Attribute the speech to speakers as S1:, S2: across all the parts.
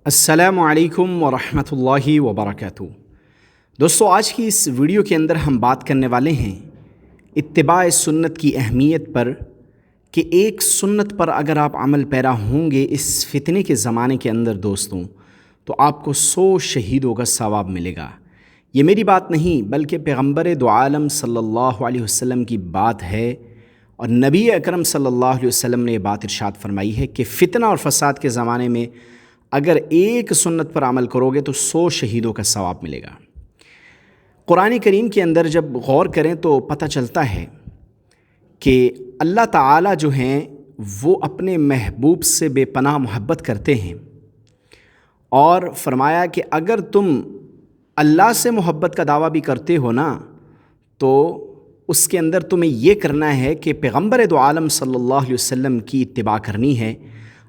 S1: السلام علیکم ورحمۃ اللہ وبرکاتہ۔ دوستو، آج کی اس ویڈیو کے اندر ہم بات کرنے والے ہیں اتباع سنت کی اہمیت پر، کہ ایک سنت پر اگر آپ عمل پیرا ہوں گے اس فتنے کے زمانے کے اندر دوستوں، تو آپ کو 100 شہیدوں کا ثواب ملے گا۔ یہ میری بات نہیں بلکہ پیغمبر دو عالم صلی اللہ علیہ وسلم کی بات ہے، اور نبی اکرم صلی اللہ علیہ وسلم نے یہ بات ارشاد فرمائی ہے کہ فتنہ اور فساد کے زمانے میں اگر ایک سنت پر عمل کرو گے تو 100 شہیدوں کا ثواب ملے گا۔ قرآن کریم کے اندر جب غور کریں تو پتہ چلتا ہے کہ اللہ تعالیٰ جو ہیں وہ اپنے محبوب سے بے پناہ محبت کرتے ہیں، اور فرمایا کہ اگر تم اللہ سے محبت کا دعویٰ بھی کرتے ہو نا، تو اس کے اندر تمہیں یہ کرنا ہے کہ پیغمبر دو عالم صلی اللہ علیہ وسلم کی اتباع کرنی ہے۔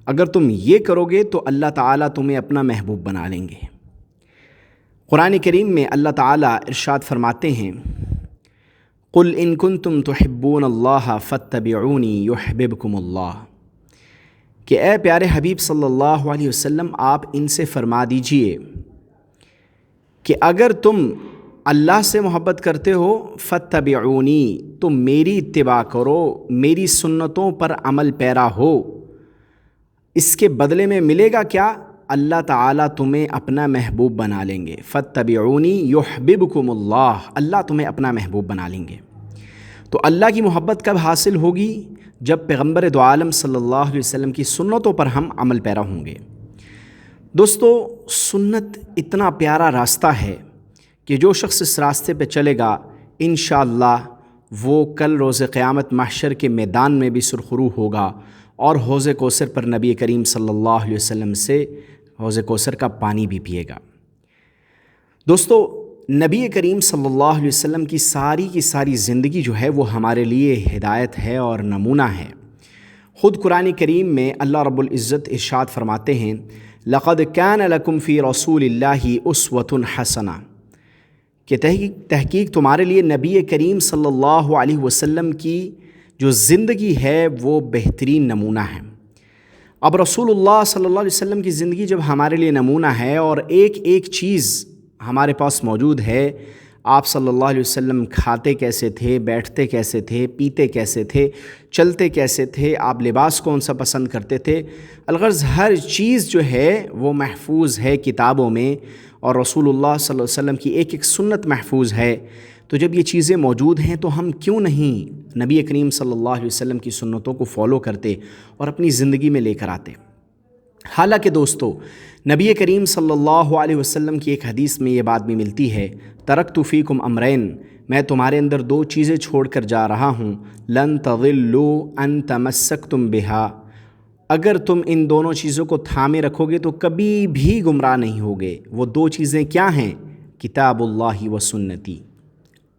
S1: اگر تم یہ کرو گے تو اللہ تعالیٰ تمہیں اپنا محبوب بنا لیں گے۔ قرآن کریم میں اللہ تعالیٰ ارشاد فرماتے ہیں، قُلْ إِن كُنتُمْ تُحِبُّونَ اللَّهَ فَاتَّبِعُونِي يُحْبِبْكُمُ اللَّهُ، کہ اے پیارے حبیب صلی اللہ علیہ وسلم، آپ ان سے فرما دیجئے کہ اگر تم اللہ سے محبت کرتے ہو فَاتَّبِعُونِی، تم میری اتباع کرو، میری سنتوں پر عمل پیرا ہو۔ اس کے بدلے میں ملے گا کیا؟ اللہ تعالیٰ تمہیں اپنا محبوب بنا لیں گے۔ فَاتَّبِعُونِی يُحْبِبْكُمُ اللَّهُ، اللہ تمہیں اپنا محبوب بنا لیں گے۔ تو اللہ کی محبت کب حاصل ہوگی؟ جب پیغمبر دو عالم صلی اللہ علیہ وسلم کی سنتوں پر ہم عمل پیرا ہوں گے۔ دوستو، سنت اتنا پیارا راستہ ہے کہ جو شخص اس راستے پہ چلے گا انشاءاللہ وہ کل روز قیامت محشر کے میدان میں بھی سرخرو ہوگا، اور حوض کوثر پر نبی کریم صلی اللہ علیہ وسلم سے حوض کوثر کا پانی بھی پیے گا۔ دوستو، نبی کریم صلی اللہ علیہ وسلم کی ساری زندگی جو ہے وہ ہمارے لیے ہدایت ہے اور نمونہ ہے۔ خود قرآن کریم میں اللہ رب العزت ارشاد فرماتے ہیں، لَقَدْ كَانَ لَكُمْ فِي رَسُولِ اللَّهِ أُسْوَةٌ حَسَنَةٌ، کہ تحقیق تمہارے لیے نبی کریم صلی اللہ علیہ وسلم کی جو زندگی ہے وہ بہترین نمونہ ہے۔ اب رسول اللہ صلی اللہ علیہ وسلم کی زندگی جب ہمارے لیے نمونہ ہے اور ایک چیز ہمارے پاس موجود ہے، آپ صلی اللہ علیہ وسلم کھاتے کیسے تھے، بیٹھتے کیسے تھے، پیتے کیسے تھے، چلتے کیسے تھے، آپ لباس کون سا پسند کرتے تھے، الغرض ہر چیز جو ہے وہ محفوظ ہے کتابوں میں، اور رسول اللہ صلی اللہ علیہ وسلم کی ایک سنت محفوظ ہے۔ تو جب یہ چیزیں موجود ہیں تو ہم کیوں نہیں نبی کریم صلی اللہ علیہ وسلم کی سنتوں کو فالو کرتے اور اپنی زندگی میں لے کر آتے؟ حالانکہ دوستو، نبی کریم صلی اللہ علیہ وسلم کی ایک حدیث میں یہ بات بھی ملتی ہے، ترکت فیکم امرین، میں تمہارے اندر 2 چیزیں چھوڑ کر جا رہا ہوں، لن تضلوا ان تمسکتم بہا، اگر تم ان دونوں چیزوں کو تھامے رکھو گے تو کبھی بھی گمراہ نہیں ہوگے۔ وہ 2 چیزیں کیا ہیں؟ کتاب اللہ و سنتی،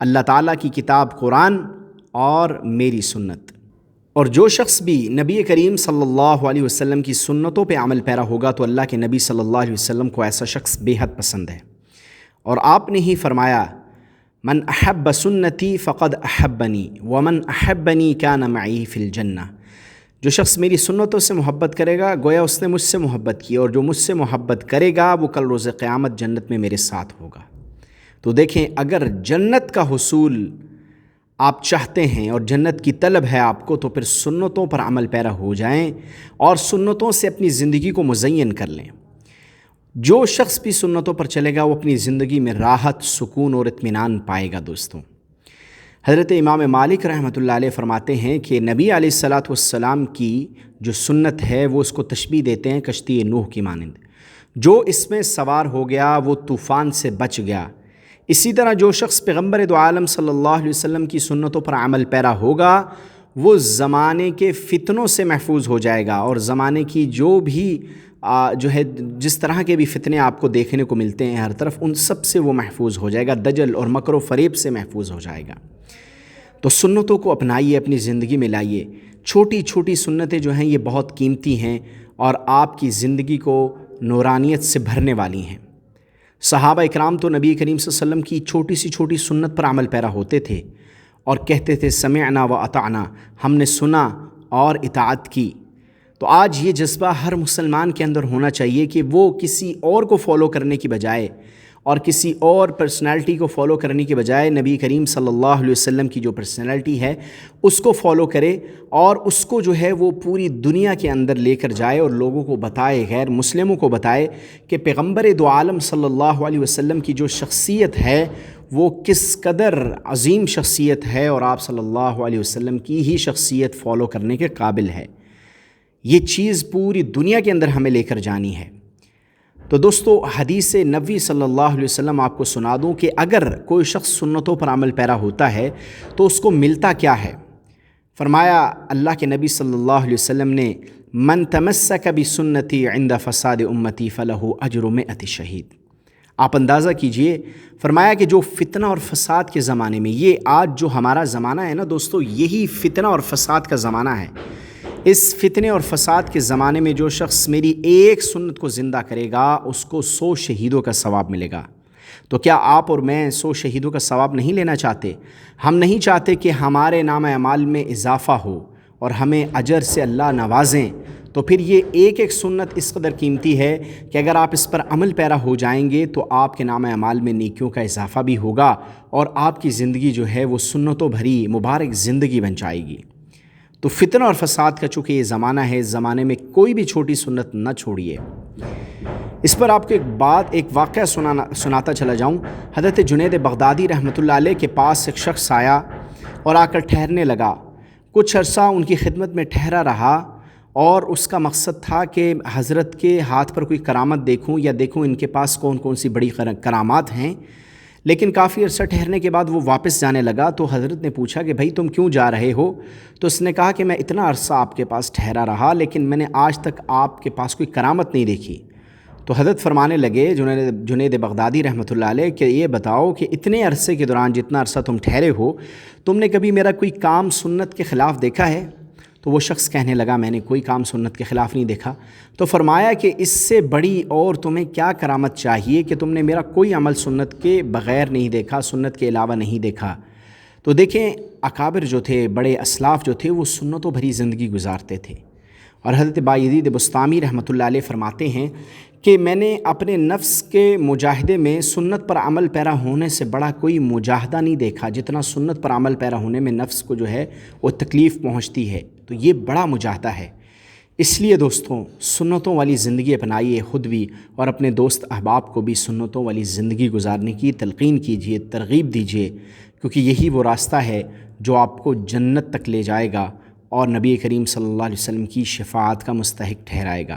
S1: اللہ تعالیٰ کی کتاب قرآن اور میری سنت۔ اور جو شخص بھی نبی کریم صلی اللہ علیہ وسلم کی سنتوں پہ عمل پیرا ہوگا تو اللہ کے نبی صلی اللہ علیہ وسلم کو ایسا شخص بے حد پسند ہے، اور آپ نے ہی فرمایا، من احب سنتی فقد احبنی ومن احبنی کان معی فی الجنہ، جو شخص میری سنتوں سے محبت کرے گا گویا اس نے مجھ سے محبت کی، اور جو مجھ سے محبت کرے گا وہ کل روز قیامت جنت میں میرے ساتھ ہوگا۔ تو دیکھیں، اگر جنت کا حصول آپ چاہتے ہیں اور جنت کی طلب ہے آپ کو، تو پھر سنتوں پر عمل پیرا ہو جائیں اور سنتوں سے اپنی زندگی کو مزین کر لیں۔ جو شخص بھی سنتوں پر چلے گا وہ اپنی زندگی میں راحت، سکون اور اطمینان پائے گا۔ دوستوں، حضرت امام مالک رحمۃ اللہ علیہ فرماتے ہیں کہ نبی علیہ الصلاۃ والسلام کی جو سنت ہے وہ اس کو تشبیہ دیتے ہیں کشتی نوح کی مانند، جو اس میں سوار ہو گیا وہ طوفان سے بچ گیا۔ اسی طرح جو شخص پیغمبر دو عالم صلی اللہ علیہ وسلم کی سنتوں پر عمل پیرا ہوگا وہ زمانے کے فتنوں سے محفوظ ہو جائے گا، اور زمانے کی جو بھی جس طرح کے بھی فتنے آپ کو دیکھنے کو ملتے ہیں ہر طرف، ان سب سے وہ محفوظ ہو جائے گا، دجل اور مکر و فریب سے محفوظ ہو جائے گا۔ تو سنتوں کو اپنائیے، اپنی زندگی میں لائیے۔ چھوٹی سنتیں جو ہیں یہ بہت قیمتی ہیں اور آپ کی زندگی کو نورانیت سے بھرنے والی ہیں۔ صحابہ اکرام تو نبی کریم صلی اللہ علیہ وسلم کی چھوٹی سنت پر عمل پیرا ہوتے تھے اور کہتے تھے سمعنا و اطعنا، ہم نے سنا اور اطاعت کی۔ تو آج یہ جذبہ ہر مسلمان کے اندر ہونا چاہیے کہ وہ کسی اور کو فالو کرنے کی بجائے اور کسی اور پرسنالٹی کو فالو کرنے کی بجائے نبی کریم صلی اللہ علیہ وسلم کی جو پرسنالٹی ہے اس کو فالو کرے اور اس کو جو ہے وہ پوری دنیا کے اندر لے کر جائے اور لوگوں کو بتائے، غیر مسلموں کو بتائے کہ پیغمبر دو عالم صلی اللہ علیہ وسلم کی جو شخصیت ہے وہ کس قدر عظیم شخصیت ہے اور آپ صلی اللہ علیہ وسلم کی ہی شخصیت فالو کرنے کے قابل ہے۔ یہ چیز پوری دنیا کے اندر ہمیں لے کر جانی ہے۔ تو دوستو، حدیث نبوی صلی اللہ علیہ وسلم آپ کو سنا دوں کہ اگر کوئی شخص سنتوں پر عمل پیرا ہوتا ہے تو اس کو ملتا کیا ہے؟ فرمایا اللہ کے نبی صلی اللہ علیہ وسلم نے، من تمسک بسنتی عند فساد امتی فلہ اجر 100 شہید۔ آپ اندازہ کیجئے، فرمایا کہ جو فتنہ اور فساد کے زمانے میں، یہ آج جو ہمارا زمانہ ہے نا دوستو، یہی فتنہ اور فساد کا زمانہ ہے۔ اس فتنے اور فساد کے زمانے میں جو شخص میری ایک سنت کو زندہ کرے گا اس کو 100 شہیدوں کا ثواب ملے گا۔ تو کیا آپ اور میں 100 شہیدوں کا ثواب نہیں لینا چاہتے؟ ہم نہیں چاہتے کہ ہمارے نام اعمال میں اضافہ ہو اور ہمیں اجر سے اللہ نوازیں؟ تو پھر یہ ایک ایک سنت اس قدر قیمتی ہے کہ اگر آپ اس پر عمل پیرا ہو جائیں گے تو آپ کے نام اعمال میں نیکیوں کا اضافہ بھی ہوگا اور آپ کی زندگی جو ہے وہ سنتوں بھری مبارک زندگی بن جائے گی۔ تو فتنہ اور فساد کا چونکہ یہ زمانہ ہے، اس زمانے میں کوئی بھی چھوٹی سنت نہ چھوڑیے۔ اس پر آپ کو ایک واقعہ سناتا چلا جاؤں۔ حضرت جنید بغدادی رحمۃ اللہ علیہ کے پاس ایک شخص آیا اور آ کر ٹھہرنے لگا۔ کچھ عرصہ ان کی خدمت میں ٹھہرا رہا اور اس کا مقصد تھا کہ حضرت کے ہاتھ پر کوئی کرامت دیکھوں یا دیکھوں ان کے پاس کون کون سی بڑی کرامات ہیں۔ لیکن کافی عرصہ ٹھہرنے کے بعد وہ واپس جانے لگا تو حضرت نے پوچھا کہ بھائی تم کیوں جا رہے ہو؟ تو اس نے کہا کہ میں اتنا عرصہ آپ کے پاس ٹھہرا رہا لیکن میں نے آج تک آپ کے پاس کوئی کرامت نہیں دیکھی۔ تو حضرت فرمانے لگے جنید بغدادی رحمۃ اللہ علیہ کہ یہ بتاؤ کہ اتنے عرصے کے دوران جتنا عرصہ تم ٹھہرے ہو، تم نے کبھی میرا کوئی کام سنت کے خلاف دیکھا ہے؟ تو وہ شخص کہنے لگا میں نے کوئی کام سنت کے خلاف نہیں دیکھا۔ تو فرمایا کہ اس سے بڑی اور تمہیں کیا کرامت چاہیے کہ تم نے میرا کوئی عمل سنت کے بغیر نہیں دیکھا، سنت کے علاوہ نہیں دیکھا۔ تو دیکھیں، اکابر جو تھے، بڑے اسلاف جو تھے، وہ سنتوں بھری زندگی گزارتے تھے۔ اور حضرت بایزید بستامی رحمۃ اللہ علیہ فرماتے ہیں کہ میں نے اپنے نفس کے مجاہدے میں سنت پر عمل پیرا ہونے سے بڑا کوئی مجاہدہ نہیں دیکھا جتنا سنت پر عمل پیرا ہونے میں نفس کو جو ہے وہ تکلیف پہنچتی ہے۔ تو یہ بڑا مجاہدہ ہے۔ اس لیے دوستوں، سنتوں والی زندگی اپنائیے خود بھی اور اپنے دوست احباب کو بھی سنتوں والی زندگی گزارنے کی تلقین کیجیے، ترغیب دیجیے، کیونکہ یہی وہ راستہ ہے جو آپ کو جنت تک لے جائے گا اور نبی کریم صلی اللہ علیہ وسلم کی شفاعت کا مستحق ٹھہرائے گا۔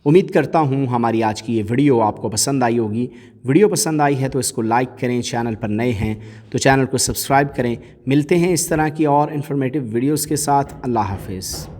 S1: امید کرتا ہوں ہماری آج کی یہ ویڈیو آپ کو پسند آئی ہوگی۔ ویڈیو پسند آئی ہے تو اس کو لائک کریں، چینل پر نئے ہیں تو چینل کو سبسکرائب کریں۔ ملتے ہیں اس طرح کی اور انفارمیٹیو ویڈیوز کے ساتھ۔ اللہ حافظ۔